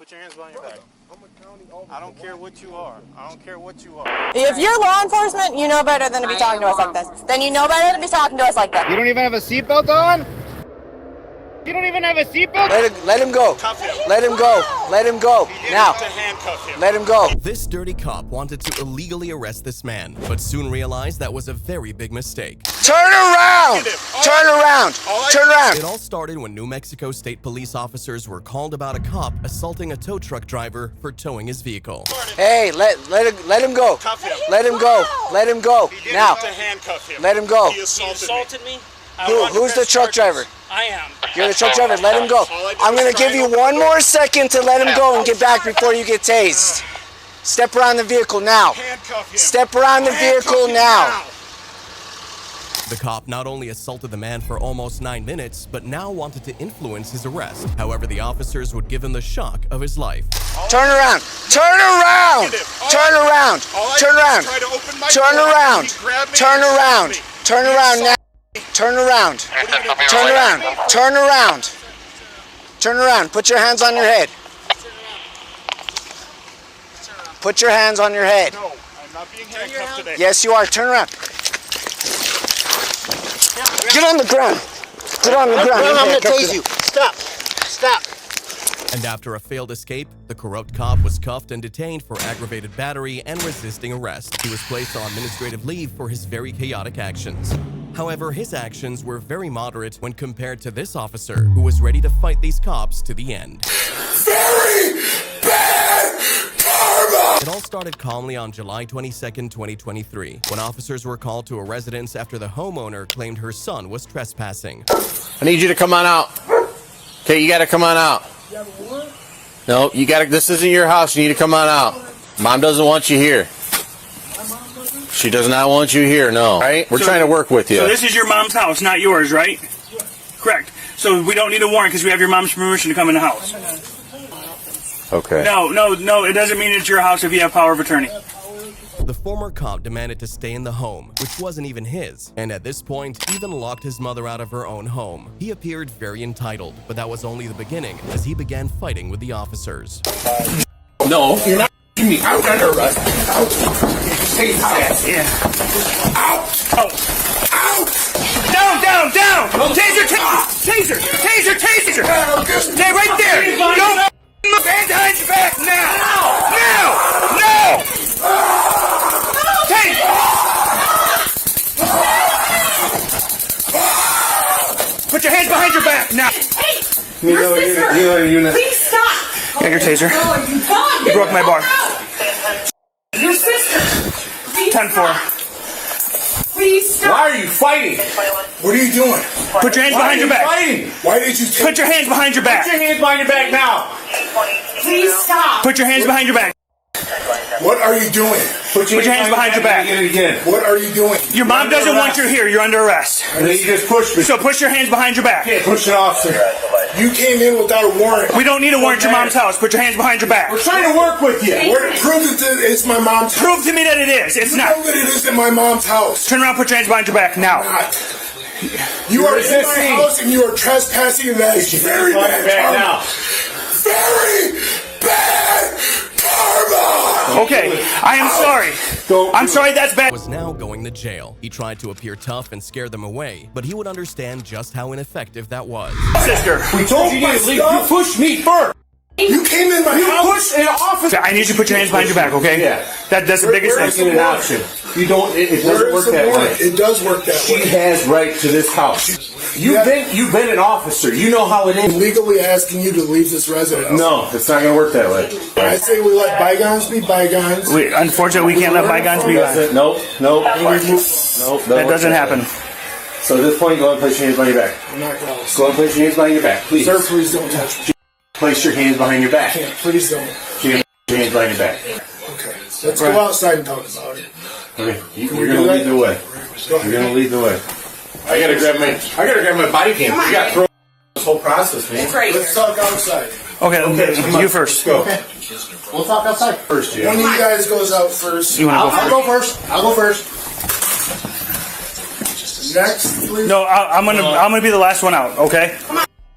Put your hands behind your back. I don't care what you are. I don't care what you are. If you're law enforcement, you know better than to be talking to us like this. Then you know better than to be talking to us like that. You don't even have a seatbelt on? You don't even have a seatbelt? Let him go. Let him go. Let him go. Now. Let him go. This dirty cop wanted to illegally arrest this man, but soon realized that was a very big mistake. Turn around! Turn around! Turn around! It all started when New Mexico State police officers were called about a cop assaulting a tow truck driver for towing his vehicle. Hey, let him go. Let him go. Let him go. Now. Let him go. He assaulted me. Who's the truck driver? I am. You're the truck driver. Let him go. I'm going to give you one more second to let him go and get back before you get tased. Step around the vehicle now. Step around the vehicle now. The cop not only assaulted the man for almost 9 minutes, but now wanted to influence his arrest. However, the officers would give him the shock of his life. Turn around. Turn around. Turn around. Turn around. Turn around. Turn around. Turn around now. Turn around. Turn around. Turn around. Turn around. Put your hands on your head. Put your hands on your head. No, I'm not being handcuffed today. Yes, you are. Turn around. Get on the ground. Get on the ground. I'm going to tase you. Stop. Stop. And after a failed escape, the corrupt cop was cuffed and detained for aggravated battery and resisting arrest. He was placed on administrative leave for his very chaotic actions. However, his actions were very moderate when compared to this officer, who was ready to fight these cops to the end. Very bad karma! It all started calmly on July 22nd, 2023, when officers were called to a residence after the homeowner claimed her son was trespassing. I need you to come on out. Okay, you got to come on out. No, you got to. This isn't your house. You need to come on out. Mom doesn't want you here. She does not want you here. No. All right? We're trying to work with you. So this is your mom's house, not yours, right? Correct. So we don't need a warrant because we have your mom's permission to come in the house. Okay. No. It doesn't mean it's your house if you have power of attorney. The former cop demanded to stay in the home, which wasn't even his, and at this point, even locked his mother out of her own home. He appeared very entitled, but that was only the beginning, as he began fighting with the officers. No, you're not me. I'm under arrest. Out. Take that. Yeah. Out. Oh. Out. Down. Taser. Stay right there. Don't hands behind your back now. No. Take. Put your hands behind your back now. Hey, your sister. Please stop. Got your taser. No, You broke my bar. Your sister. 10-4. Please stop. Why are you fighting? What are you doing? Put your hands behind your back. Fighting? Why did you take... Put your hands behind your back. Put your hands behind your back now. Please stop. Put your hands behind your back. What are you doing? Put your hands behind your back. Again. What are you doing? Your mom doesn't want you here. You're under arrest. And then you just pushed me. So push your hands behind your back. Push an officer. You came in without a warrant. We don't need a warrant at your mom's house. Put your hands behind your back. We're trying to work with you. Prove that it's my mom's house. Prove to me that it is. It's not. Prove that it isn't my mom's house. Turn around, put your hands behind your back now. You are in my house and you are trespassing, and that is very bad karma. Very bad karma. Okay, I am sorry. I'm sorry that's bad. Was now going to jail. He tried to appear tough and scare them away, but he would understand just how ineffective that was. Sister. We told you to leave. You pushed me first. You came in my house. Pushed an officer. I need you to put your hands behind your back, okay? Yeah. That's the biggest thing. An option. You don't. It doesn't work that way. It does work that way. She has right to this house. You've been an officer. You know how it is. I'm legally asking you to leave this residence. No, it's not going to work that way. I say we let bygones be bygones. Unfortunately, we can't let bygones be bygones. Nope. That doesn't happen. So at this point, go and place your hands behind your back. I'm not going to. Go and place your hands behind your back, please. Sir, please don't touch me. Place your hands behind your back. Please don't. Your hands behind your back. Okay. Let's go outside and talk about it. Okay. You're going to lead the way. You're going to lead the way. I gotta grab my body cam. You got to throw this whole process, man. Let's talk outside. Okay, you first. Go. We'll talk outside first. One of you guys goes out first. I'll go first. I'll go first. Next, please. No, I'm gonna be the last one out. Okay.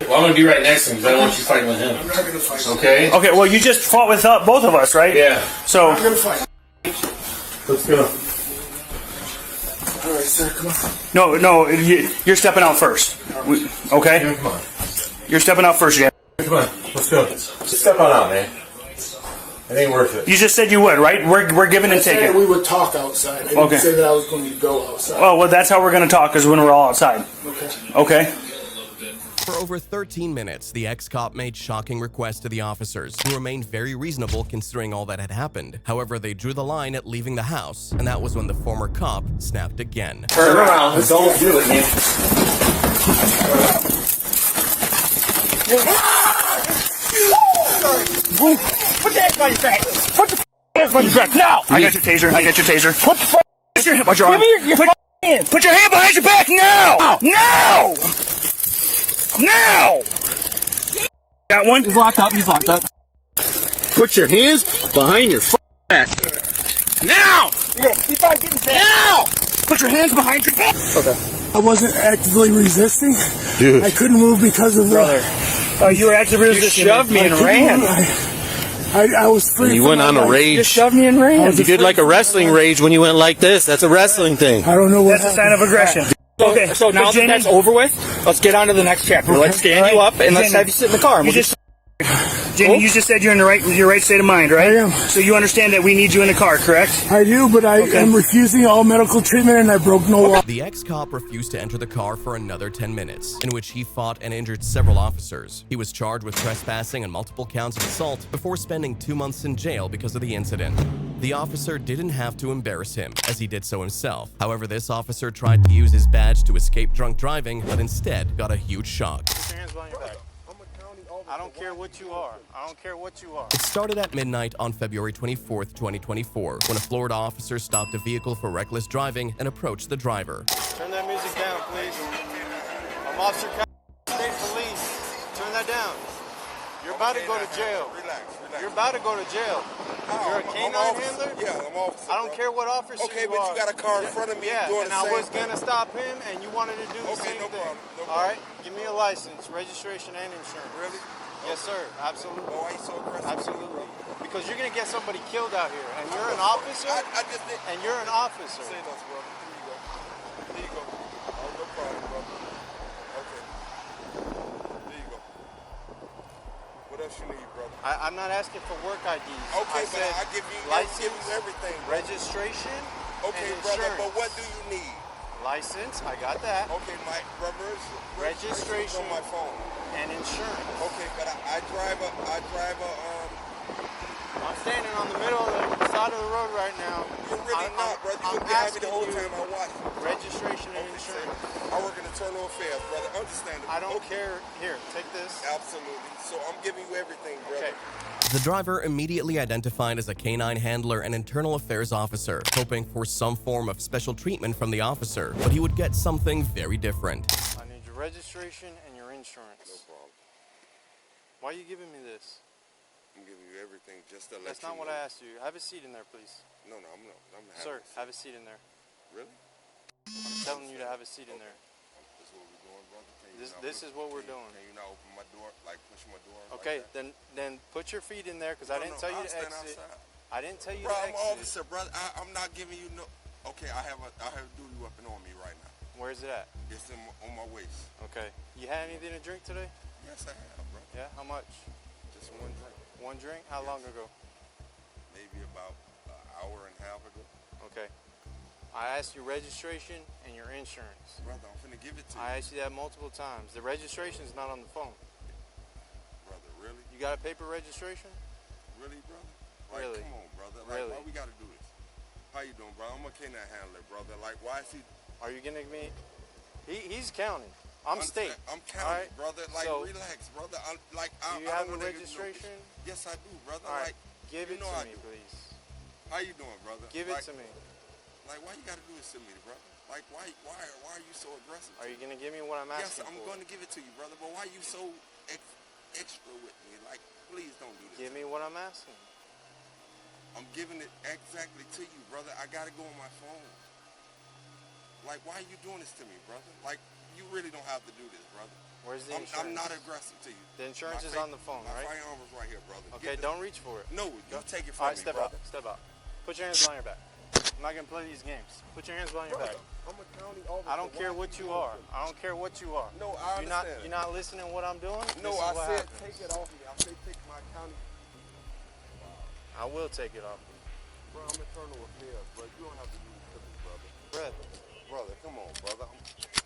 Well, I'm gonna be right next to him because I don't want you fighting with him. I'm not gonna fight. Okay? Okay, well, you just fought with both of us, right? Yeah. So. I'm gonna fight. Let's go. All right, sir, come on. No, you're stepping out first. Okay? Yeah, come on. You're stepping out first, yeah. Come on. Let's go. Just step on out, man. It ain't worth it. You just said you would, right? We're giving and I said taking. we would talk outside. I didn't say that I was going to go outside. Oh, well, that's how we're going to talk, is when we're all outside. Okay. Okay? For over 13 minutes, the ex-cop made shocking requests to the officers, who remained very reasonable considering all that had happened. However, they drew the line at leaving the house, and that was when the former cop snapped again. Turn around. Don't do it, man. Put the hands on your back. Put the hands on your back now. I got your taser. Put the put your hand. Give me your hand. Put your hand behind your back now. Now. Got one. He's locked up. Put your hands behind your back. Now. Now. Put your hands behind your back. Okay. I wasn't actively resisting. Dude. I couldn't move because of the... You were actively resisting. You shoved me and ran. I was free. You went on a rage. You shoved me and ran. You did like a wrestling rage when you went like this. That's a wrestling thing. I don't know what That's a sign of aggression. Okay, so now that that's over with, let's get on to the next chapter. Let's stand you up and let's have you sit in the car. Jenny, you just said you're in your right state of mind, right? I am. So you understand that we need you in the car, correct? I do, but I am refusing all medical treatment and I broke no law. The ex-cop refused to enter the car for another 10 minutes, in which he fought and injured several officers. He was charged with trespassing and multiple counts of assault before spending 2 months in jail because of the incident. The officer didn't have to embarrass him, as he did so himself. However, this officer tried to use his badge to escape drunk driving, but instead got a huge shock. Put your hands behind your back. I don't care what you are. It started at midnight on February 24th, 2024, when a Florida officer stopped a vehicle for reckless driving and approached the driver. Turn that music down, please. I'm Officer State Police. Turn that down. You're about to go to jail. Relax. You're about to go to jail. You're a canine handler? Yeah, I'm officer. I don't care what officer you are. Okay, but you got a car in front of me doing and the same I was going to stop him, and you wanted to do the same no thing. problem. No All right? Give me a license, registration, and insurance. Really? Yes, sir. Absolutely. Why are you so aggressive? Absolutely. Because you're going to get somebody killed out here, and you're an officer, I just did. and you're an officer. Say those, brother. Here you go. Oh, no problem, brother. Okay. There you go. What else you need, brother? I'm not asking for work IDs. Okay, I said I give you license, everything, brother. registration, Okay, and brother, insurance. but what do you need? License, I got that. Okay, my brother's Registration. on my phone. And insurance. Okay, but I drive a I'm standing on the middle of the side of the road right now. You're really not, brother. You've been behind me the whole time I watched you. Registration and insurance. I work in internal affairs, brother. Understandable. I don't care. Here, take this. Absolutely. So I'm giving you everything, brother. Okay. The driver immediately identified as a canine handler and internal affairs officer, hoping for some form of special treatment from the officer, but he would get something very different. I need your registration and your insurance. No problem. Why are you giving me this? I'm giving you everything just to let That's not what I asked you. Have a seat in there, please. No, I'm not. Sir, have a seat in there. Really? I'm telling you to have a seat in there. This is what we're doing, brother. This is what we're doing. Can you not open my door, like push my door? Okay, then put your feet in there, because I didn't tell you to exit. I didn't tell you to exit. Bro, I'm an officer, brother. I'm not giving you no. Okay, I have a duty weapon on me right now. Where's it at? It's on my waist. Okay. You had anything to drink today? Yes, I have, bro. Yeah. How much? Just one drink. One drink? How long ago? Maybe about an hour and a half ago. Okay. I asked you registration and your insurance. Brother, I'm finna give it to you. I asked you that multiple times. The registration is not on the phone. Brother, really? You got a paper registration? Really, brother? Like, Really? come on, brother. Like, Really? why we gotta do this? How you doing, bro? I'm a canine handler, brother. Like, why is he... Are you gonna me? He's county. I'm state. I'm county, All right? brother. Like, So, relax, brother. Do you I have don't a want registration? Yes, I do, brother. All right. Like, Give you it know to I me, do. please. How you doing, brother? Give it to me. Like, why you gotta do this to me, brother? Like, why are you so aggressive? Are you gonna give me what I'm Yes, asking I'm for? going to give it to you, brother. But why are you so extra with me? Like, please don't do this. Give me what I'm asking. I'm giving it exactly to you, brother. I gotta go on my phone. Like, why are you doing this to me, brother? Like, you really don't have to do this, brother. Where's the insurance? I'm not aggressive to you. The insurance is on the phone, my right? firearm is right here, brother. Okay, don't reach for it. No, you take it All from right, me, step brother. out. Step out. Put your hands behind your back. I'm not gonna play these games. Put your hands behind your back. I'm a county officer. I don't care what you are. I don't care what you are. No, I understand. You're not listening to what I'm doing? No, This is I what said happens. take it off me. I said take my county. I will take it off. Bro, I'm internal affairs, bro. You don't have to use clippings, brother. Brother, come on, brother.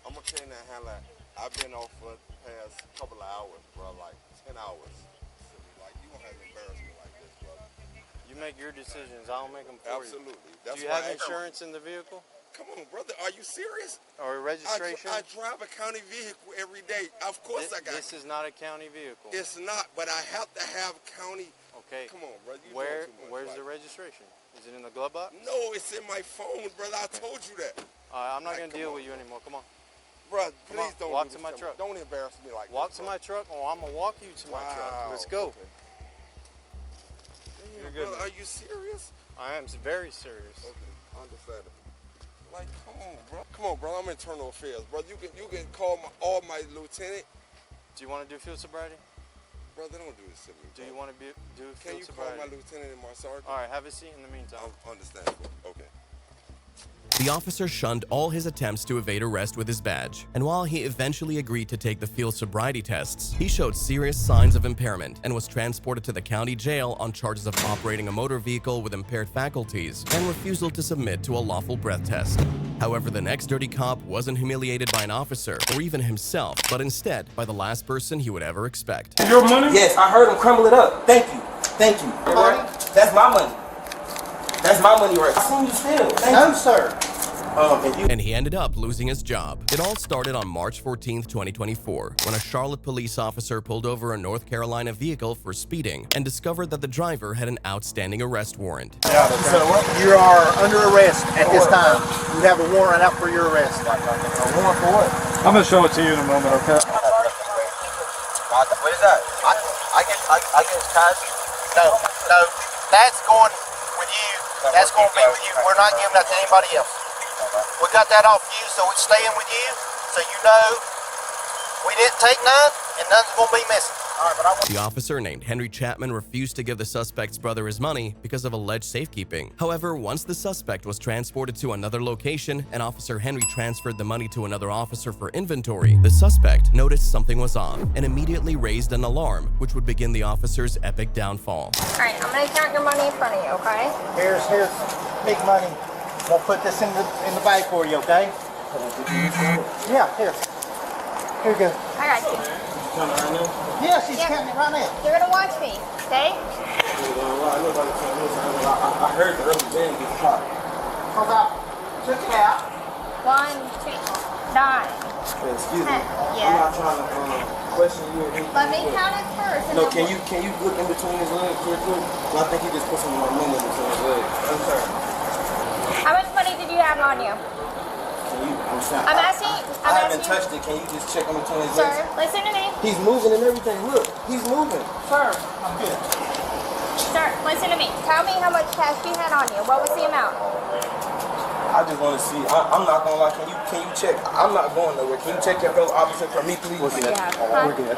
I'm a canine handler. I've been off for the past couple of hours, bro, like 10 hours. Like, you don't have to embarrass me like this, brother. You make your decisions. I don't make them for you. Absolutely. That's Do you have insurance in the vehicle? Come on, brother. Are you serious? Or registration? I drive a county vehicle every day. Of course I got This is not a county vehicle. It's not, but I have to have county. Okay. Come on, brother. Where's the registration? Is it in the glove box? No, it's in my phone, brother. I told you that. I'm not going to deal with you anymore. Come on. Bro, please don't walk do to this my truck. Don't embarrass me like walk this. to my truck, or I'm going to walk you to my truck. Let's go. Okay. Damn, You're good, brother, man. are you serious? I am very serious. Okay, understandable. Like, come on, bro. Come on, bro. I'm internal affairs, brother. You can call all my lieutenant. Do you want to do field sobriety? Brother, don't do this to me. Do you want to do field Can you sobriety? call my lieutenant and my sergeant? All right, have a seat in the meantime. Understandable. Okay. The officer shunned all his attempts to evade arrest with his badge, and while he eventually agreed to take the field sobriety tests, he showed serious signs of impairment and was transported to the county jail on charges of operating a motor vehicle with impaired faculties and refusal to submit to a lawful breath test. However, the next dirty cop wasn't humiliated by an officer or even himself, but instead by the last person he would ever expect. Your money? Yes, I heard him crumble it up. Thank you. Thank you. That's my money. That's my money right. I seen you steal. No, sir. And he ended up losing his job. It all started on March 14th, 2024, when a Charlotte police officer pulled over a North Carolina vehicle for speeding and discovered that the driver had an outstanding arrest warrant. You are under arrest at this time. You have a warrant out for your arrest. A warrant for what? I'm going to show it to you in a moment, okay? What is that? I get cash. No, that's going with you. That's going to be with you. We're not giving that to anybody else. We got that off you, so it's staying with you, so you know we didn't take none, and none's going to be missing. All right, but The officer named Henry Chapman refused to give the suspect's brother his money because of alleged safekeeping. However, once the suspect was transported to another location and Officer Henry transferred the money to another officer for inventory, the suspect noticed something was off and immediately raised an alarm, which would begin the officer's epic downfall. All right, I'm gonna count your money in front of you, okay? Here's big money. We'll put this in the bag for you, okay? Yeah, here. Here you go. I got you. Yeah, she's counting it right now. You're gonna watch me, okay? I heard the other man get shot. Okay. Check it out. 1, 2, 9. Excuse me. Yeah. I'm not trying to question you or anything. Let me count it first. and No, then can you look in between his legs real quick? I think he just put some more money in between his legs. I'm sorry. How much money did you have on you? I'm asking. I haven't touched it. Can you just check in between his Sir, legs? listen to me. He's moving and everything. Look, he's moving. Sir, I'm good. Sir, listen to me. Tell me how much cash you had on you. What was the amount? I just want to see. I'm not gonna lie. Can you check? I'm not going nowhere. Can you check your fellow officer for me, please? We're good.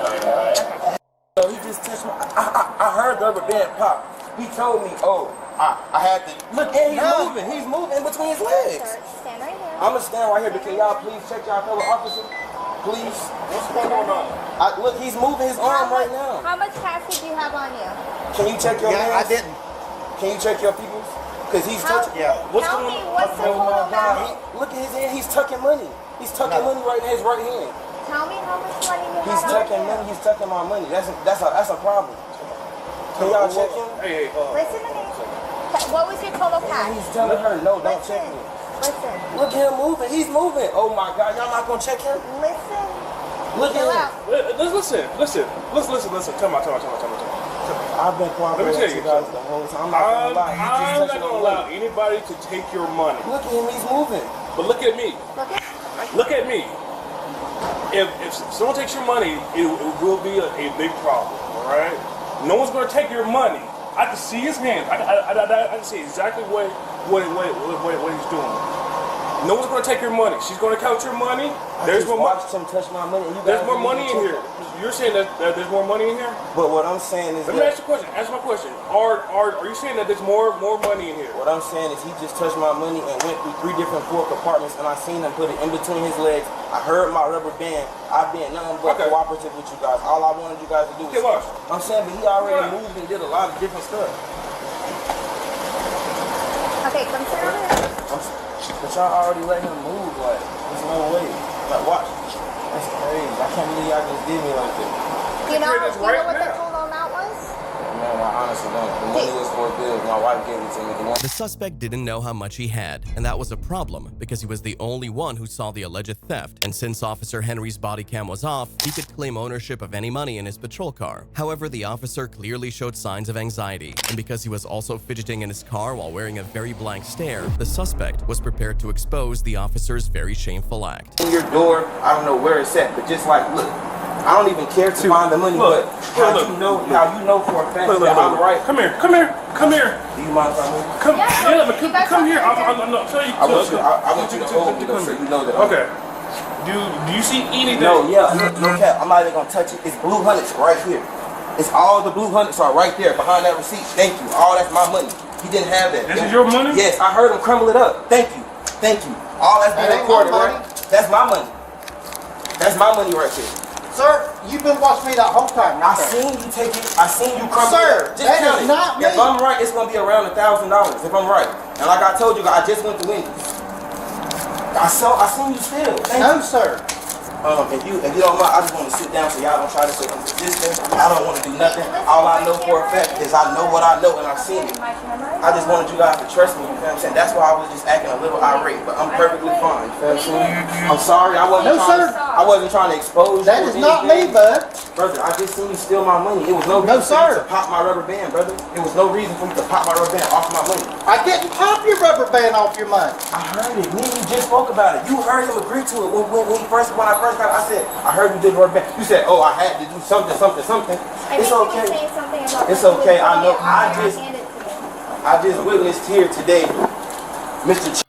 So he just touched my. I heard the rubber band pop. He told me, oh, I had to look. And he's moving in between his legs. Sir, stand right here. I'm gonna stand right here, but can y'all please check y'all fellow officer? Please. What's going on? Look, he's moving his arm right now. How much cash did you have on you? Can you check your Yeah, hands? I didn't. Can you check your people's? Because he's touching. Yeah. Tell me what's the total amount. Look at his hand. He's tucking money. He's tucking money right in his right hand. Tell me how much money you He's had tucking on you. money. He's tucking my money. That's a problem. Can y'all check him? Hey, Listen to me. What was your total cash? He's telling her, no, don't check me. Listen. Look at him moving. He's moving. Oh my God, y'all not gonna check him? Listen. Look Chill at him. out. Listen. Come on. I've been cooperating Let me tell with you you guys the whole time. I'm not gonna lie. I'm not gonna allow anybody to take your money. Look at him. He's moving. But look at me. Look at me. If someone takes your money, it will be a big problem. All right. No one's gonna take your money. I can see his hands. I can see exactly what he's doing. No one's gonna take your money. She's gonna count your money. There's more money. Him touch my money. And you there's more money in here. You're saying that there's more money in here? But what I'm saying is, let me ask you a question. Answer my question. Are you saying that there's more money in here? What I'm saying is, he just touched my money and went through 3 different floor compartments, and I seen him put it in between his legs. I heard my rubber band. I've been nothing but cooperative with you guys. All I wanted you guys to do is. I'm saying, but he already moved and did a lot of different stuff. Okay, come sit over here. But y'all already let him move, like, there's no way. Like, watch. That's crazy. I can't believe y'all just did me like that. You know what the total amount was? Man, I honestly don't. The money was for bills. My wife gave it to me. The suspect didn't know how much he had, and that was a problem because he was the only one who saw the alleged theft. And since Officer Henry's body cam was off, he could claim ownership of any money in his patrol car. However, the officer clearly showed signs of anxiety, and because he was also fidgeting in his car while wearing a very blank stare, the suspect was prepared to expose the officer's very shameful act. In your door, I don't know where it's at, but just like, look, I don't even care to find the money, but how you know for a fact that I'm right. Come here. Do you mind if I move? Come here. I'm telling you. I want you to hold me so you know that. Okay. Do you see anything? No, no cap. I'm not even gonna touch it. It's blue hundreds right here. It's all the blue hundreds are right there behind that receipt. Thank you. All that's my money. He didn't have that. This is your money? Yes, I heard him crumble it up. Thank you. All that's been recorded, right? That's my money. That's my money right there. Sir, you've been watching me that whole time. I seen you take it. I seen you crumble Sir, it. Just that count is it. not me. If I'm right, it's gonna be around $1,000. If I'm right, and like I told you, I just went to Wendy's. I seen you still. No, sir. If you don't mind, I just want to sit down so y'all don't try to say I'm resistant. I don't want to do nothing. All I know for a fact is I know what I know and I've seen it. I just wanted you guys to trust me, you know what I'm saying? That's why I was just acting a little irate, but I'm perfectly fine, you know what I'm saying? I'm sorry, I wasn't trying to expose you. That is not me, bud. Brother, I just seen you steal my money. It was no reason for you to pop my rubber band, brother. It was no reason for you to pop my rubber band off my money. I didn't pop your rubber band off your money. I heard it. Me and you just spoke about it. You heard him agree to it when I first got it. I said, I heard you did rubber band. You said, oh, I had to do something. It's okay. It's okay. I know. I just witnessed here today, Mr.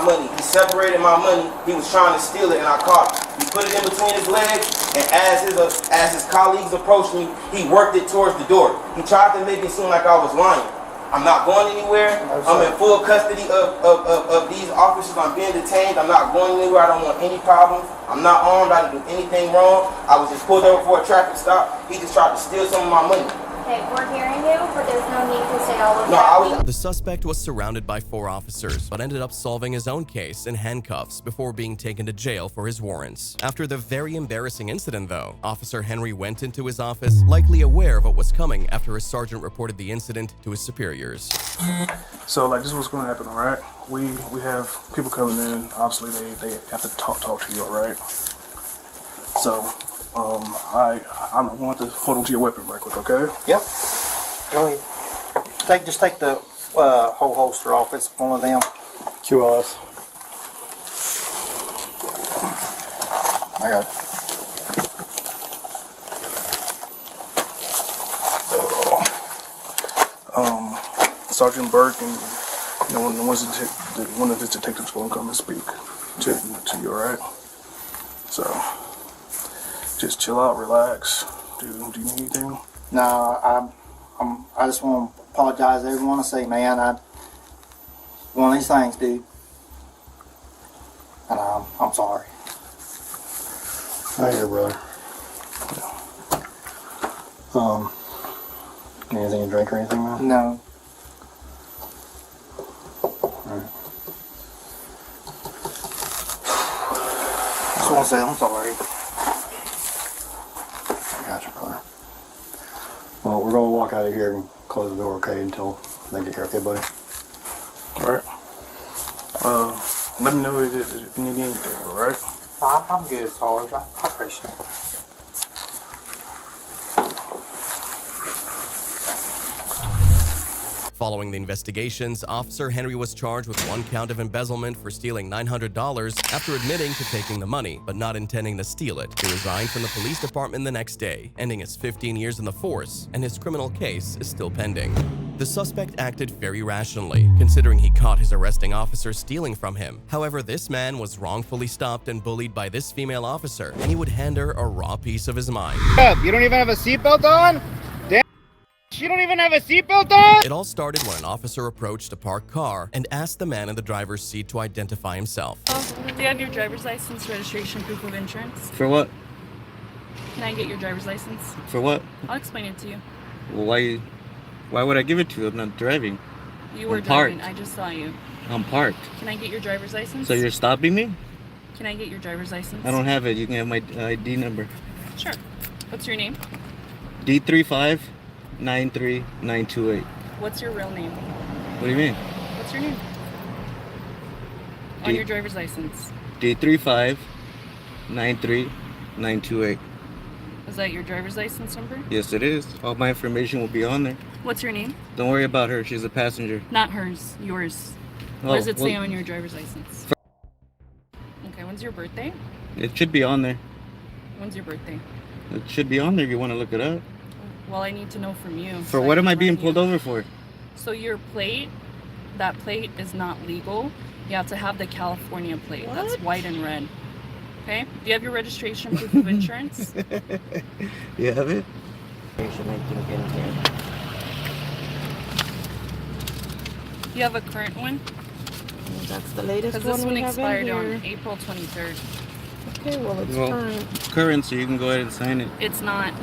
money. He separated my money. He was trying to steal it, and I caught him. He put it in between his legs, and as his colleagues approached me, he worked it towards the door. He tried to make it seem like I was lying. I'm not going anywhere. I'm in full custody of these officers. I'm being detained. I'm not going anywhere. I don't want any problems. I'm not armed. I didn't do anything wrong. I was just pulled over for a traffic stop. He just tried to steal some of my money. Okay, we're hearing you, but there's no need to say all of that. The suspect was surrounded by 4 officers, but ended up solving his own case in handcuffs before being taken to jail for his warrants. After the very embarrassing incident, though, Officer Henry went into his office, likely aware of what was coming after his sergeant reported the incident to his superiors. So, like, this is what's going to happen, all right? We have people coming in. Obviously, they have to talk to you, all right? So, I'm going to hold on to your weapon right quick, okay? Yep. Go ahead. Just take the whole holster off. It's one of them. QLS. I got it. Sergeant Burke and one of his detectives going to come and speak to you, all right? So, just chill out, relax. Do you need anything? No, I just want to apologize to everyone. I say, man, one of these things, dude. And I'm sorry. I hear, brother. Anything to drink or anything, man? No. Alright. Just want to say I'm sorry. Gotcha, brother. Well, we're going to walk out of here and close the door, okay, until they get here, okay, buddy? Alright. Let me know if you need anything, alright? I'm good, Sarge. I appreciate it. Following the investigations, Officer Henry was charged with 1 count of embezzlement for stealing $900 after admitting to taking the money, but not intending to steal it. He resigned from the police department the next day, ending his 15 years in the force, and his criminal case is still pending. The suspect acted very rationally, considering he caught his arresting officer stealing from him. However, this man was wrongfully stopped and bullied by this female officer, and he would hand her a raw piece of his mind. You don't even have a seatbelt on? Damn, you don't even have a seatbelt on? It all started when an officer approached a parked car and asked the man in the driver's seat to identify himself. Do you have your driver's license, registration, proof of insurance? For what? Can I get your driver's license? For what? I'll explain it to you. Well, why would I give it to you? I'm not driving. You were driving. I just saw you. I'm parked. Can I get your driver's license? So you're stopping me? Can I get your driver's license? I don't have it. You can have my ID number. Sure. What's your name? D3593928. What's your real name? What do you mean? What's your name? On your driver's license. D3593928. Is that your driver's license number? Yes, it is. All my information will be on there. What's your name? Don't worry about her. She's a passenger. Not hers. Yours. What does it say on your driver's license? Okay, when's your birthday? It should be on there. When's your birthday? It should be on there if you want to look it up. Well, I need to know from you. For what am I being pulled over for? So your plate, that plate is not legal. You have to have the California plate. What? That's white and red. Okay? Do you have your registration, proof of insurance? You have it? Do you have a current one? That's the latest one. Because this one we expired have in on here. April 23rd. Okay, well, it's current. Current, so you can go ahead and sign it. It's not.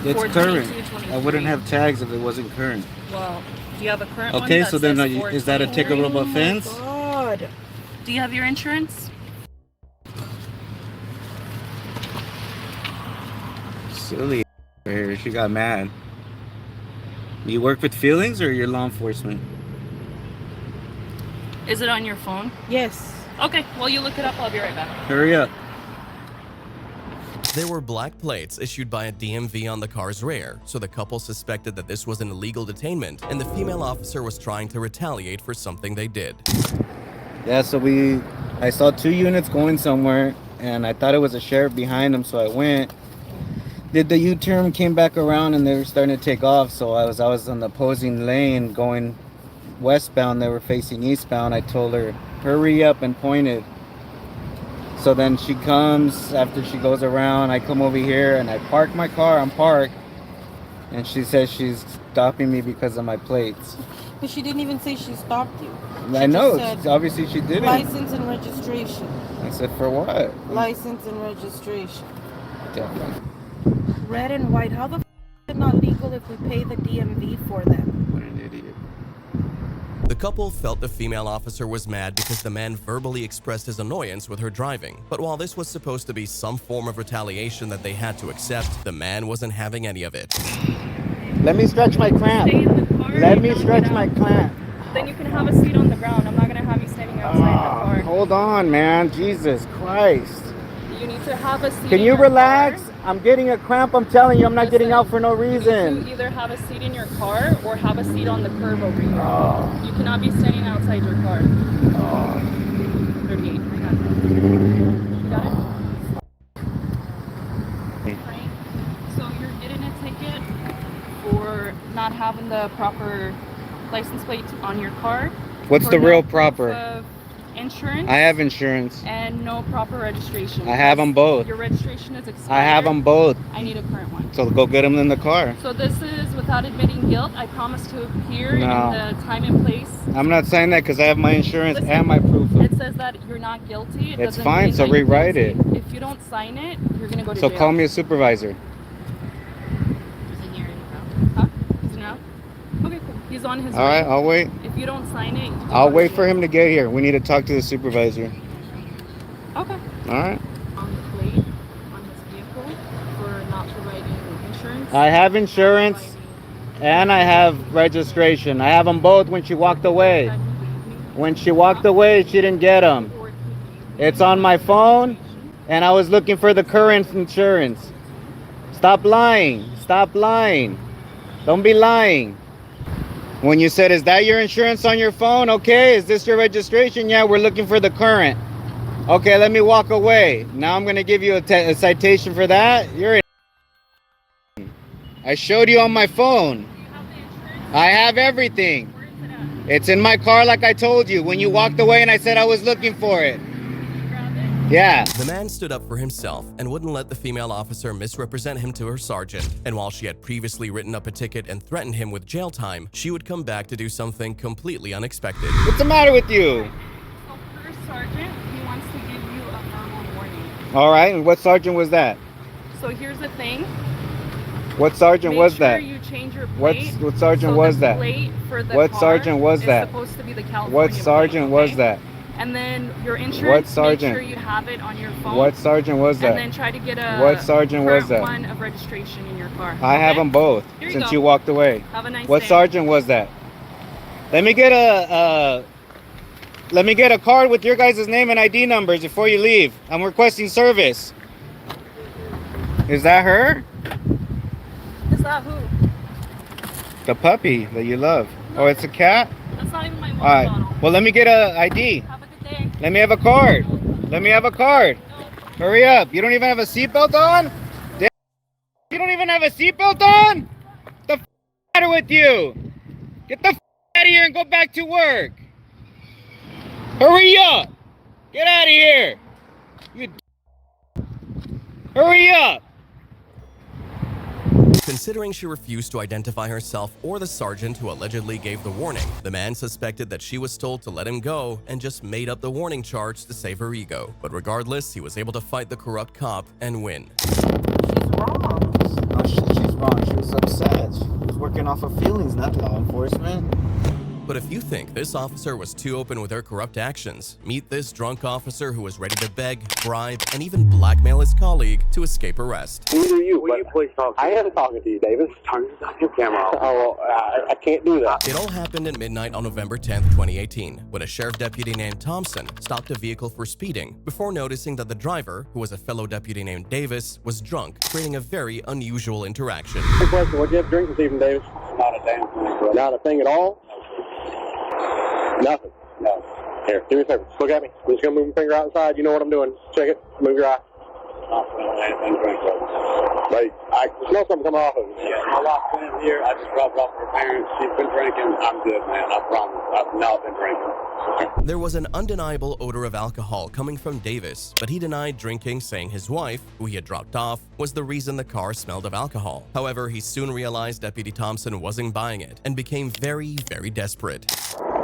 It's current. 4/22/23. I wouldn't have tags if it wasn't current. Well, do you have a current one? Okay, that so then says is that a 4/23? ticketable offense? God. Do you have your insurance? Silly here. She got mad. You work with feelings or you're law enforcement? Is it on your phone? Yes. Okay, well, you look it up. I'll be right back. Hurry up. There were black plates issued by a DMV on the car's rear, so the couple suspected that this was an illegal detainment, and the female officer was trying to retaliate for something they did. Yeah, so I saw 2 units going somewhere, and I thought it was a sheriff behind them, so I went. Did the U-turn, came back around, and they were starting to take off, so I was on the opposing lane going westbound. They were facing eastbound. I told her, hurry up, and pointed. So then she comes, after she goes around, I come over here and I park my car, I'm parked, and she says she's stopping me because of my plates. But she didn't even say she stopped you. I know, obviously she didn't. License and registration. I said, for what? License and registration. Definitely. Red and white, how the f is it not legal if we pay the DMV for them? What an idiot. The couple felt the female officer was mad because the man verbally expressed his annoyance with her driving. But while this was supposed to be some form of retaliation that they had to accept, the man wasn't having any of it. Let me stretch my clamp. Stay in the car. Let me stretch my clamp. Then you can have a seat on the ground. I'm not going to have you standing outside the car. Hold on, man. Jesus Christ. You need to have a seat Can in you your relax? car. I'm getting a cramp. I'm telling you, I'm not getting out for no reason. You either have a seat in your car or have a seat on the curb over here. You cannot be standing outside your car. 38. I got it. You got it? Right. So you're getting a ticket for not having the proper license plate on your car. What's the real proper? Of insurance. I have insurance. And no proper registration. I have them both. Your registration is expired. I have them both. I need a current one. So go get them in the car. So this is without admitting guilt. I promise to appear in the time and place. I'm not saying that because I have my insurance Listen, and my proof. It says that you're not guilty. It's fine, so rewrite it. If you don't sign it, you're going to go to So jail. call me a supervisor. Is in here now? Huh? Is it now? Okay, cool. He's on his way. All right, I'll wait. If you don't sign it, I'll wait for him to get here. We need to talk to the supervisor. Okay. All right. On the plate on his vehicle for not providing insurance. I have insurance and I have registration. I have them both when she walked away. When she walked away, she didn't get them. It's on my phone and I was looking for the current insurance. Stop lying. Stop lying. Don't be lying. When you said, is that your insurance on your phone? Okay, is this your registration? Yeah, we're looking for the current. Okay, let me walk away. Now I'm gonna give you a citation for that. You're in. I showed you on my phone. I have everything. It's in my car like I told you when you walked away and I said I was looking for it. Yeah. The man stood up for himself and wouldn't let the female officer misrepresent him to her sergeant. And while she had previously written up a ticket and threatened him with jail time, she would come back to do something completely unexpected. What's the matter with you? So first, Sergeant, he wants to give you a verbal warning. All right, and what sergeant was that? So here's the thing. What sergeant was that? Make sure you change your plate. What sergeant was that? What sergeant was that? Supposed to be the California What sergeant plate, okay? was that? And then your insurance, What sergeant? make sure you have it on your phone. What sergeant was that? And then try to get a What sergeant was that? one of registration in your car. I have them both since you walked away. Have a nice What day. sergeant was that? Let me get a card with your guys' name and ID numbers before you leave. I'm requesting service. Is that her? Is that who? The puppy that you love. Oh, it's a cat? That's not even my water All right. bottle. Well, let me get a ID. Have a good day. Let me have a card. Let me have a card. Hurry up. You don't even have a seatbelt on? Damn. You don't even have a seatbelt on? What the matter with you? Get the out of here and go back to work. Hurry up. Get out of here. You hurry up. Considering she refused to identify herself or the sergeant who allegedly gave the warning, the man suspected that she was told to let him go and just made up the warning charge to save her ego. But regardless, he was able to fight the corrupt cop and win. She's wrong. No, she's wrong. She was upset. She was working off of feelings, not law enforcement. But if you think this officer was too open with her corrupt actions, meet this drunk officer who was ready to beg, bribe, and even blackmail his colleague to escape arrest. Neither you. Will you please talk to me? I am talking to you, Davis. Turn your camera off. Oh, well, I can't do that. It all happened at midnight on November 10th, 2018, when a sheriff deputy named Thompson stopped a vehicle for speeding before noticing that the driver, who was a fellow deputy named Davis, was drunk, creating a very unusual interaction. Good question. What'd you have to drink this evening, Davis? Not a damn thing, bro. Not a thing at all? Nothing. No. Here, do me a favor. Look at me. I'm just going to move my finger outside. You know what I'm doing. Check it. Move your eye. Like, I smell something coming off of it. Yeah, my wife's been here. I just dropped off her parents. She's been drinking. I'm good, man. I promise. I've not been drinking. There was an undeniable odor of alcohol coming from Davis, but he denied drinking, saying his wife, who he had dropped off, was the reason the car smelled of alcohol. However, he soon realized Deputy Thompson wasn't buying it and became very, very desperate.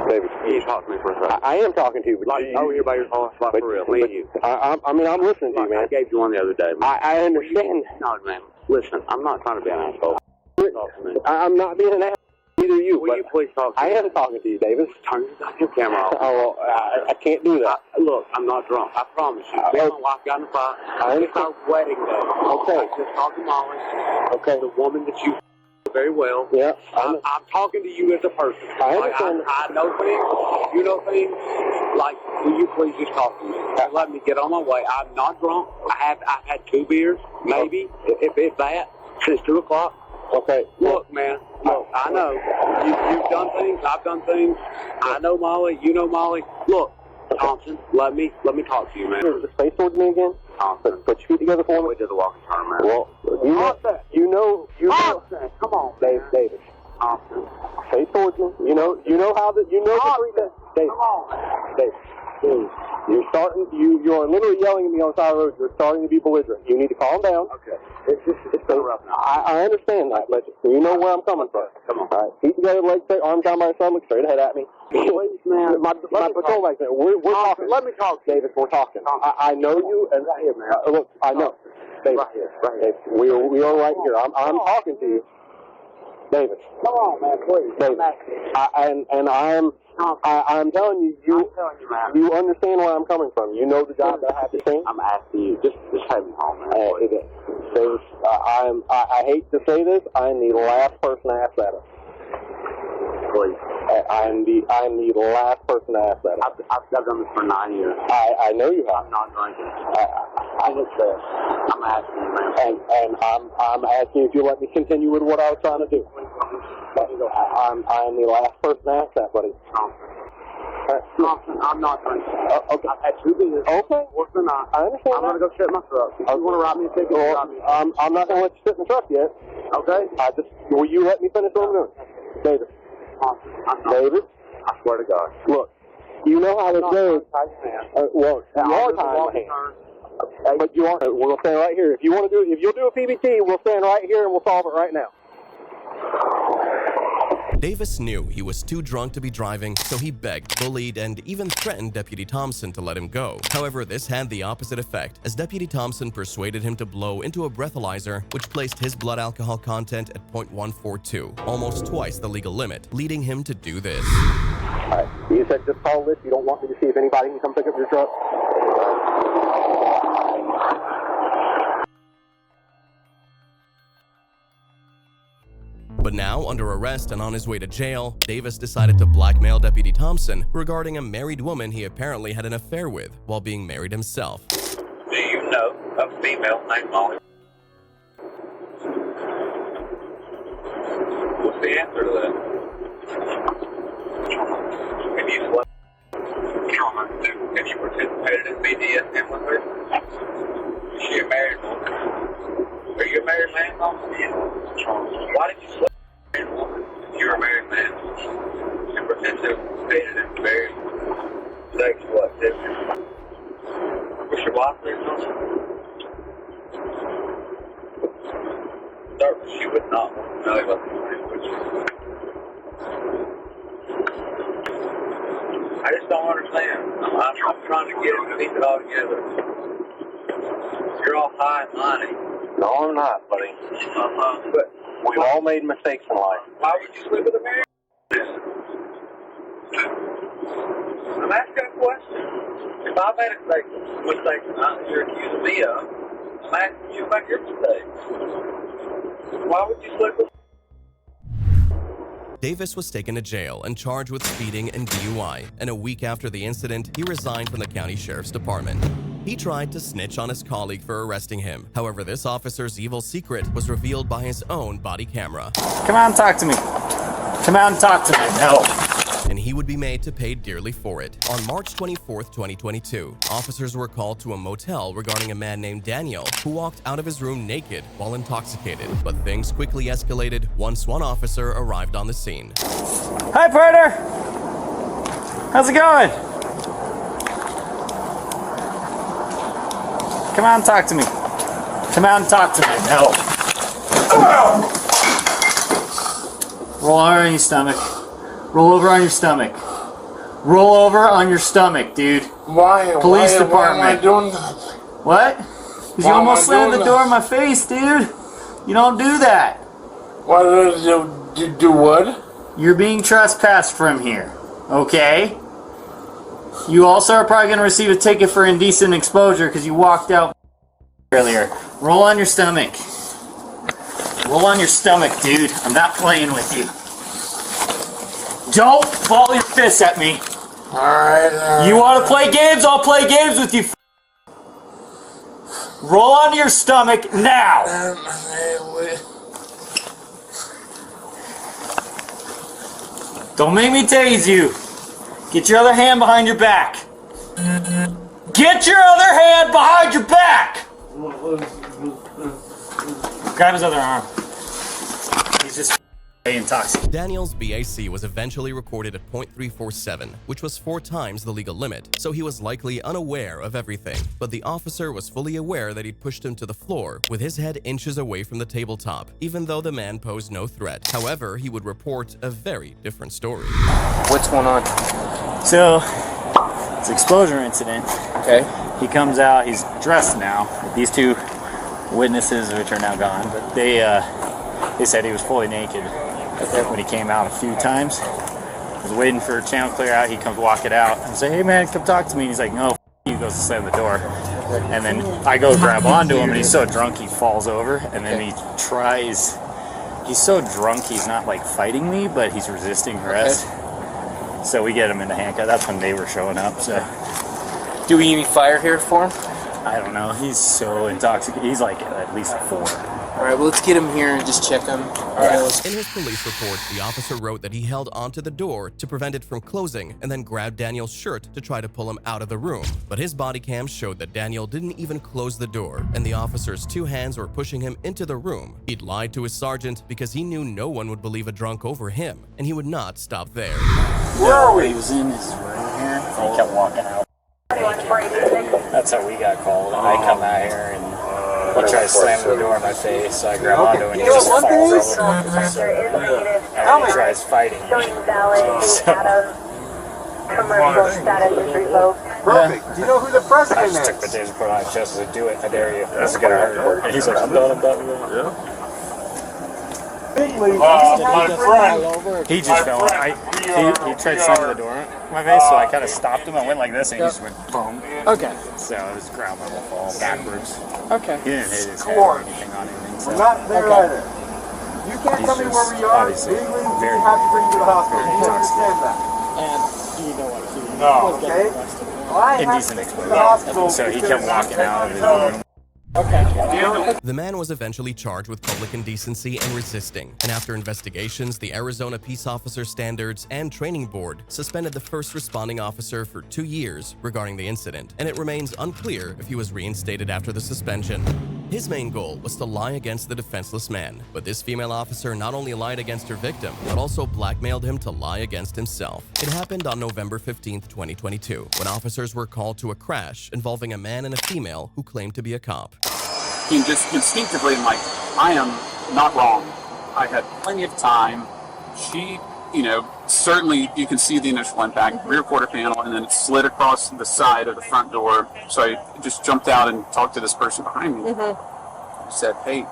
David, you talk to me for a second. I am talking to you, but over here by your phone, like for real. Me and you. I mean, I'm listening to you, man. I gave you one the other day, man. I understand. No, man. Listen, I'm not trying to be an asshole. Talk to me. I'm not being an asshole. Neither you. Will you please talk to me? I am talking to you, Davis. Turn your camera off. Oh, well, I can't do that. Look, I'm not drunk. I promise you. Me and my wife got in a fight. It's our wedding day. Okay. I just talked to Molly. Okay. The woman that you very well. Yeah. I'm talking to you as a person. I understand. I know things. You know things. Like, will you please just talk to me? Let me get on my way. I'm not drunk. I've had 2 beers, maybe, if that, since 2 o'clock. Okay. Look, man. Look, I know. You've done things. I've done things. I know Molly. You know Molly. Look, Thompson, let me talk to you, man. Just face towards me again. Thompson, put your feet together for me. We did the walking turn, man. Well, you know. Come on, David. Thompson. Face towards me. You know how the treatment. David. Come on. David. Dude, you're starting. You are literally yelling at me on the side of the road. You're starting to be belligerent. You need to calm down. Okay. It's so rough now. I understand that, but you know where I'm coming from. Come on. All right. Feet together, legs straight, arms down by your side, look straight ahead at me. Please, man. My patrol lights, man. We're talking. Let me talk to you. David, we're talking. I know you, and right here, man. Look, I know. David, Right here. David, we are right here. I'm talking to you. David. Come on, man, please. David. I'm telling you, man. you understand where I'm coming from. You know the job that I have to do. I'm asking you, just take me home, man. David, I hate to say this. I'm the last person to ask that of. Please. I'm the last person to ask that of. I've done this for 9 years. I know you have. I'm not drinking. I as it says. I'm asking you, man. And I'm asking if you'll let me continue with what I was trying to do. I am the last person to ask that, buddy. I'm not going to. Okay. I've had 2 beers. Okay. What's the night? I understand. I'm going to go sit in my truck. If you want to write me a ticket, write me. I'm not going to let you sit in the truck yet. Okay. Will you let me finish what I'm doing? David. David. I swear to God. Look, you know how this goes. Well, you are tying my hands. But you aren't. We're going to stand right here. If you'll do a PBT, we'll stand right here and we'll solve it right now. Davis knew he was too drunk to be driving, so he begged, bullied, and even threatened Deputy Thompson to let him go. However, this had the opposite effect, as Deputy Thompson persuaded him to blow into a breathalyzer, which placed his blood alcohol content at 0.142, almost twice the legal limit, leading him to do this. Alright, you said just call this. You don't want me to see if anybody can come pick up your truck? But now, under arrest and on his way to jail, Davis decided to blackmail Deputy Thompson regarding a married woman he apparently had an affair with while being married himself. Do you know a female named Molly? What's the answer to that? Have you slept? Have you participated in BDSM with her? Is she a married woman? Are you a married man, Thompson? Why did you sleep with a married woman if you're a married man and participated in very sexual activity? Was your wife there, Thompson? Sir, she would not want to tell you about the story, would you? I just don't understand. I'm trying to get it and piece it all together. You're all high and mighty. No, I'm not, buddy. But we've all made mistakes in life. Why would you sleep with a married man? I'm asking a question. If I've made mistakes that you're accusing me of, I'm asking you about your mistakes. Why would you sleep with? Davis was taken to jail and charged with speeding and DUI, and a week after the incident, he resigned from the county sheriff's department. He tried to snitch on his colleague for arresting him. However, this officer's evil secret was revealed by his own body camera. Come out and talk to me. Come out and talk to me. No. And he would be made to pay dearly for it. On March 24th, 2022, officers were called to a motel regarding a man named Daniel who walked out of his room naked while intoxicated. But things quickly escalated once one officer arrived on the scene. Hi, partner. How's it going? Come out and talk to me. Come out and talk to me. No. Roll over on your stomach. Roll over on your stomach. Roll over on your stomach, dude. Why? Police department. Why am I doing that? What? Because you almost slammed the door in my face, dude. You don't do that. Why did you do what? You're being trespassed from here. Okay? You also are probably going to receive a ticket for indecent exposure because you walked out earlier. Roll on your stomach. Roll on your stomach, dude. I'm not playing with you. Don't ball your fists at me. Alright. You want to play games? I'll play games with you. Roll onto your stomach now. Don't make me tase you. Get your other hand behind your back. Get your other hand behind your back. Grab his other arm. He's just intoxicated. Daniel's BAC was eventually recorded at .347, which was 4 times the legal limit, so he was likely unaware of everything. But the officer was fully aware that he'd pushed him to the floor, with his head inches away from the tabletop, even though the man posed no threat. However, he would report a very different story. What's going on? So, it's an exposure incident. Okay. He comes out, he's dressed now. These 2 witnesses, which are now gone, but they said he was fully naked when he came out a few times. I was waiting for a channel clear out. He comes walking out and say, "Hey man, come talk to me." And he's like, "No, he goes to slam the door." And then I go grab onto him, and he's so drunk he falls over. And then he tries. He's so drunk he's not like fighting me, but he's resisting arrest. So we get him in the handcuff. That's when they were showing up. So, do we need fire here for him? I don't know. He's so intoxicated. He's like at least 4. All right, well, let's get him here and just check him. In his police report, the officer wrote that he held onto the door to prevent it from closing and then grabbed Daniel's shirt to try to pull him out of the room. But his body cam showed that Daniel didn't even close the door, and the officer's 2 hands were pushing him into the room. He'd lied to his sergeant because he knew no one would believe a drunk over him, and he would not stop there. Where are we? He was in his room here, and he kept walking out. That's how we got called, and I come out here and he tries to slam the door in my face, so I grab onto him and he just falls over. And he tries fighting me. Perfect. Do you know who the president is? I just took potatoes and put it on his chest and said, do it, I dare you. This is gonna hurt. And he's like, I'm done. Yeah. My friend. He just fell. He tried to slam the door in my face, so I kind of stopped him. I went like this, and he just went boom. Okay. So it was ground level fall backwards. Okay. He didn't hit his head or anything on anything. So. We're not there either. You can't tell me where we are. Legally, we have to bring you to the hospital. You understand that? And you know what? No. Okay. Indecent exposure. So he kept walking out of his room. The man was eventually charged with public indecency and resisting, and after investigations, the Arizona Peace Officer Standards and Training Board suspended the first responding officer for 2 years regarding the incident, and it remains unclear if he was reinstated after the suspension. His main goal was to lie against the defenseless man, but this female officer not only lied against her victim, but also blackmailed him to lie against himself. It happened on November 15, 2022, when officers were called to a crash involving a man and a female who claimed to be a cop. He just instinctively, I'm like, I am not wrong. I had plenty of time. She, certainly you can see the initial impact, rear quarter panel, and then it slid across the side of the front door. So I just jumped out and talked to this person behind me. I said, hey,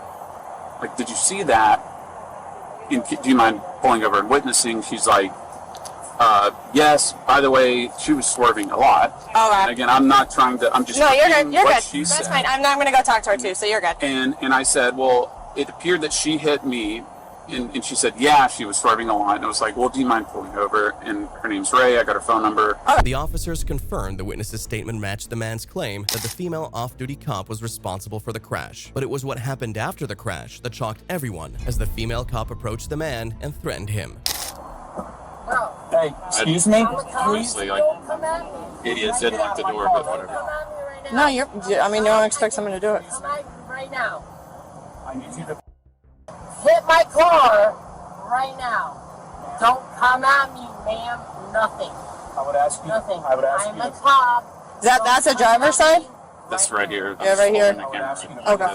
did you see that? And do you mind pulling over and witnessing? She's like, yes, by the way, she was swerving a lot. All right. And again, I'm not trying to, I'm just No, you're good. You're what good. she That's said. fine. I'm going to go talk to her too, so you're good. And I said, well, it appeared that she hit me. And she said, yeah, she was swerving a lot. And I was like, well, do you mind pulling over? And her name's Ray. I got her phone number. The officers confirmed the witness's statement matched the man's claim that the female off-duty cop was responsible for the crash. But it was what happened after the crash that shocked everyone as the female cop approached the man and threatened him. Hey, excuse me? Honestly, idiots didn't lock the door, but whatever. No, you don't expect someone to do it. Right now. I need you to Hit my car right now. Don't come at me, ma'am. Nothing. I would ask you. Nothing. I would ask I'm you. a cop. That's a driver's side? This right here. Yeah, right here. Okay.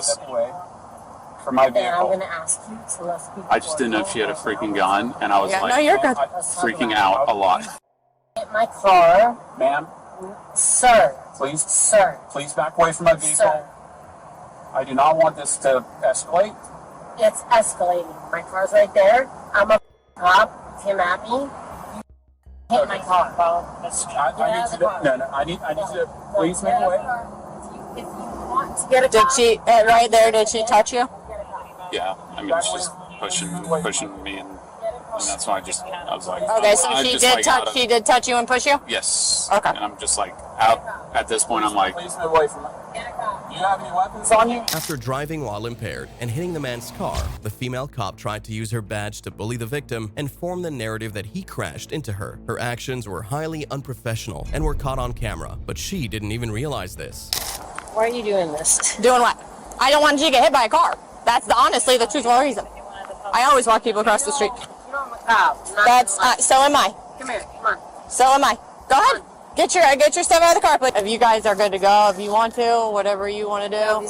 For my And I'm vehicle. going to ask you to let's keep I just didn't know if she had a freaking gun, and I was Yeah, no, you're good. freaking out a lot. Hit my car. Ma'am, Sir. please, Sir. please back away from my vehicle. Sir. I do not want this to escalate. It's escalating. My car's right there. I'm a cop. You came at me. You hit my car. I need you to. No, I need you to please make away. If you want to get a Did she, right there, did she touch you? Yeah, I mean, it's just pushing me, and that's why I was like. Okay, so I'm she just, did like, touch. She did touch you and push you. Yes. Okay. And I'm just like out at this point. I'm like. Please move away from it. Do you have any weapons on you? After driving while impaired and hitting the man's car, the female cop tried to use her badge to bully the victim and form the narrative that he crashed into her. Her actions were highly unprofessional and were caught on camera, but she didn't even realize this. Why are you doing this? Doing what? I don't want you to get hit by a car. That's honestly the truthful reason. I always walk people across the street. You know I'm a cop. That's so am I. Come here. Come on. So am I. Go ahead. Get your stuff out of the car, please. If you guys are good to go, if you want to, whatever you want to do.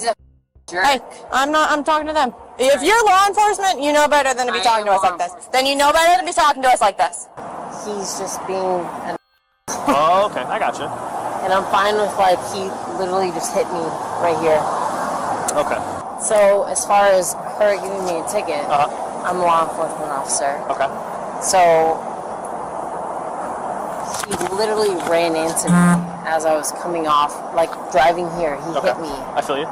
Hey, I'm talking to them. If you're law enforcement, you know better than to be talking to us like this. Then you know better than to be talking to us like this. He's just being an Oh, okay, I got you. and I'm fine with he literally just hit me right here. Okay. So as far as her giving me a ticket, I'm a law enforcement officer. Okay. So he literally ran into me as I was coming off, driving here. He hit me. I feel you.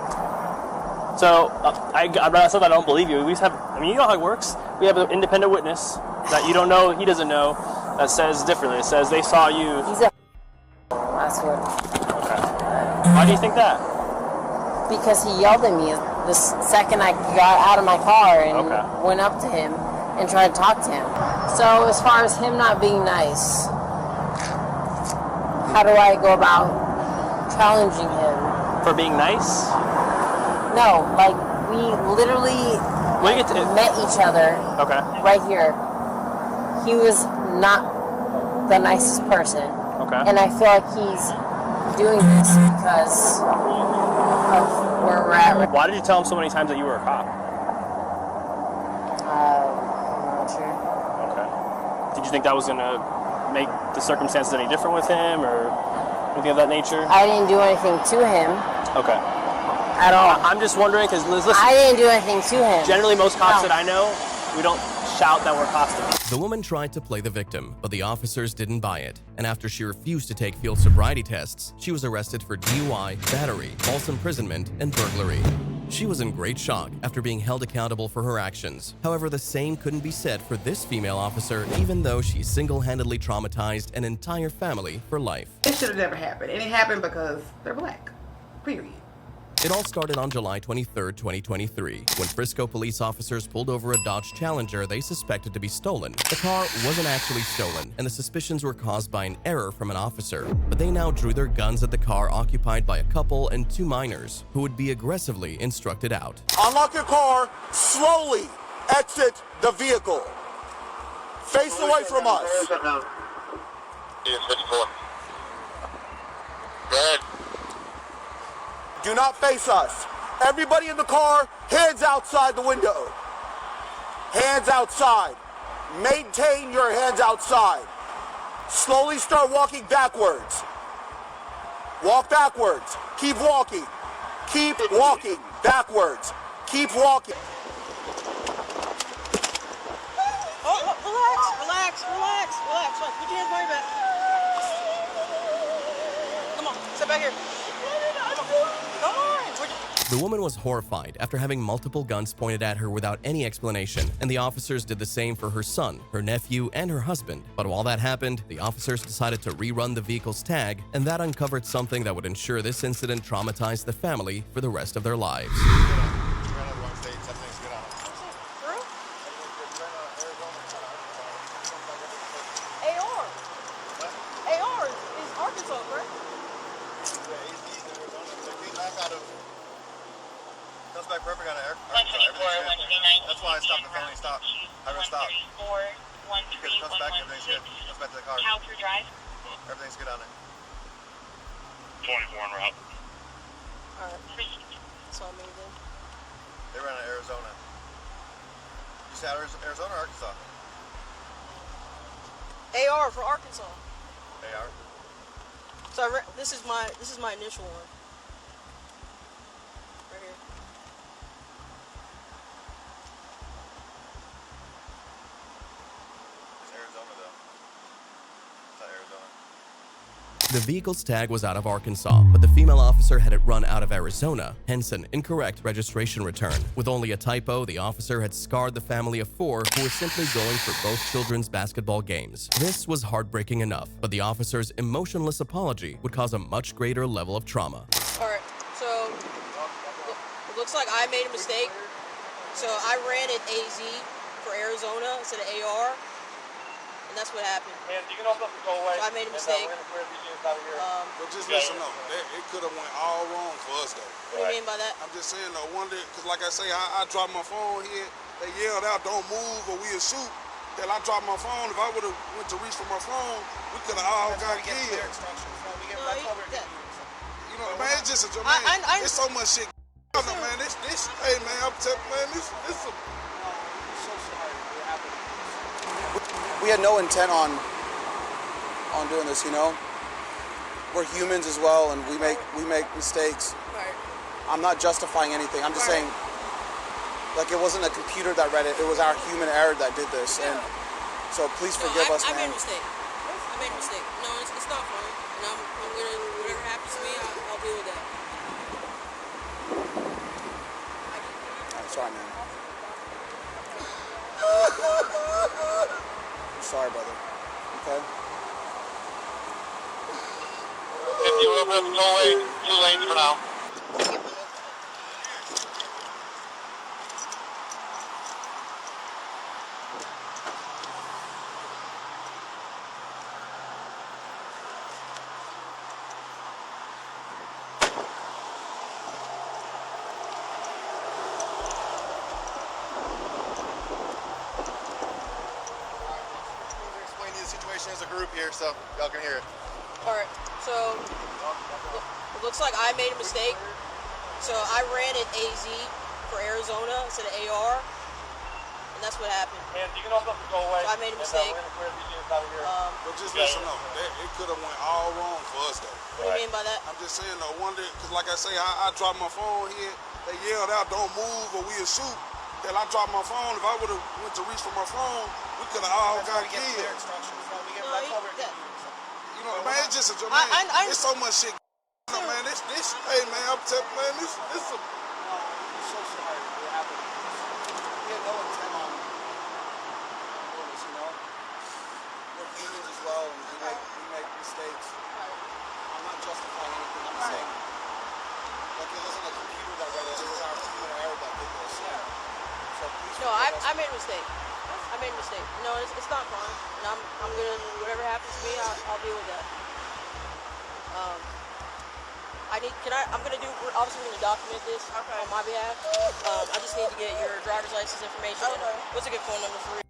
So, I'm not saying I don't believe you. We just have, you know how it works. We have an independent witness that you don't know, he doesn't know, that says differently. It says they saw you. He's a last word. Okay. Why do you think that? because he yelled at me the second I got out of my car and went up to him and tried to talk to him. So as far as him not being nice, how do I go about challenging him? For being nice? No, like we literally met each other right here. He was not the nicest person. And I feel like he's doing this because of where we're at. Why did you tell him so many times that you were a cop? I'm not sure. Okay. Did you think that was going to make the circumstances any different with him or anything of that nature? I didn't do anything to him. Okay. At all. I'm just wondering because listen, I didn't do anything to him. Generally, most cops that I know, we don't shout that we're cops to them. The woman tried to play the victim, but the officers didn't buy it. And after she refused to take field sobriety tests, she was arrested for DUI, battery, false imprisonment, and burglary. She was in great shock after being held accountable for her actions. However, the same couldn't be said for this female officer, even though she single-handedly traumatized an entire family for life. It should have never happened, and it happened because they're black, period. It all started on July 23, 2023, when Frisco police officers pulled over a Dodge Challenger they suspected to be stolen. The car wasn't actually stolen, and the suspicions were caused by an error from an officer. But they now drew their guns at the car occupied by a couple and 2 minors, who would be aggressively instructed out. Unlock your car, slowly exit the vehicle. Face away from us. Good. Do not face us. Everybody in the car, hands outside the window. Hands outside. Maintain your hands outside. Slowly start walking backwards. Walk backwards. Keep walking. Keep walking backwards. Keep walking. Oh, relax. Put your hands behind your back. Come on, sit back here. Come on. The woman was horrified after having multiple guns pointed at her without any explanation, and the officers did the same for her son, her nephew, and her husband. But while that happened, the officers decided to rerun the vehicle's tag, and that uncovered something that would ensure this incident traumatized the family for the rest of their lives. AR is Arkansas, correct? Comes back perfect on air. That's why I stopped the felony stop. I don't stop. Because it comes back, everything's good. Comes back to the car. Everything's good on it. 24 en route. Alright. So amazing. They ran out of Arizona. You said Arizona or Arkansas? AR for Arkansas. AR? So this is my initial one. Right here. It's Arizona though. It's not Arizona. The vehicle's tag was out of Arkansas, but the female officer had it run out of Arizona, hence an incorrect registration return. With only a typo, the officer had scarred the family of 4 who were simply going for both children's basketball games. This was heartbreaking enough, but the officer's emotionless apology would cause a much greater level of trauma. Alright, so it looks like I made a mistake. So I ran it AZ for Arizona instead of AR. And that's what happened. Man, you can open up and go away. So I made a mistake. But just listen though, it could have went all wrong for us though. What do you mean by that? I'm just saying though, because like I say, I dropped my phone here, they yelled out, don't move or we'll shoot. Then I dropped my phone, if I would have went to reach for my phone, we could have all got killed. You know, man, it's just a joke, man. It's so much shit. Man, hey man, I'm telling man, this is We had no intent on doing this, you know. We're humans as well, and we make mistakes. Right. I'm not justifying anything. I'm just saying, like, it wasn't a computer that read it. It was our human error that did this, and so please forgive us, I man. made a mistake. I made a mistake. No, it's not funny. And I'm gonna, whatever happens to me, I'll deal with that. I'm sorry, man. I'm sorry, brother. Okay? If you open up the doorway, 2 lanes for now. there's a group here, so y'all can hear it. All right. So it looks like I made a mistake. So I ran it AZ for Arizona instead of AR, and that's what happened. And you can also go away. So I made a mistake. But just listen up. It could have went all wrong for us though. What do you mean by that? I'm just saying though, one day, because like I say, I dropped my phone here. They yelled out, "Don't move or we'll shoot." Then I dropped my phone. If I would have went to reach for my phone, we could have all got killed. You know, man, it's just a man. It's so much shit. Man, this. Hey, man, I'm telling man, this. I'm so sorry what happened. We had no intent on doing this, you know. We're humans as well, and we make mistakes. I'm not justifying anything. I'm saying, like, it wasn't a computer that read it. It was our human error that did this. So please. No, I made a mistake. I made a mistake. No, it's not fine. And I'm gonna, whatever happens to me, I'll deal with that. I'm gonna do, obviously we're gonna document this on my behalf. I just need to get your driver's license information. What's a good phone number for you?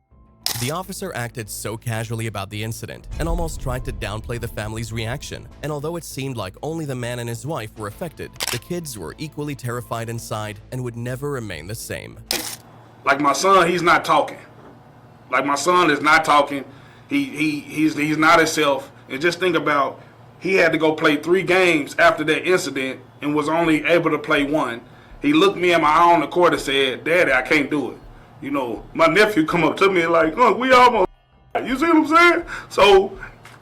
The officer acted so casually about the incident and almost tried to downplay the family's reaction. And although it seemed like only the man and his wife were affected, the kids were equally terrified inside and would never remain the same. Like my son, he's not talking. Like my son is not talking. He's not himself. And just think about, he had to go play 3 games after that incident and was only able to play 1. He looked me in my eye on the court and said, "Daddy, I can't do it." You know, my nephew come up to me like, "Look, we almost." You see what I'm saying? So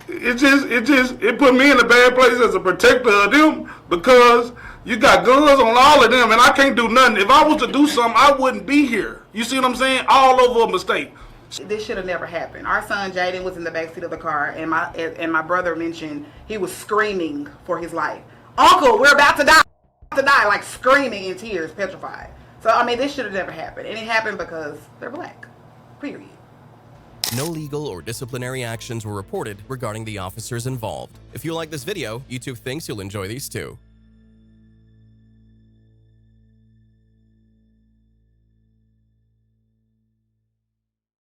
it put me in a bad place as a protector of them, because you got guns on all of them and I can't do nothing. If I was to do something, I wouldn't be here. You see what I'm saying? All over a mistake. This should have never happened. Our son Jaden was in the backseat of the car, and my brother mentioned he was screaming for his life. "Uncle, we're about to die!" Like screaming in tears, petrified. So I mean, this should have never happened, and it happened because they're black. Period. No legal or disciplinary actions were reported regarding the officers involved. If you like this video, YouTube thinks you'll enjoy these too.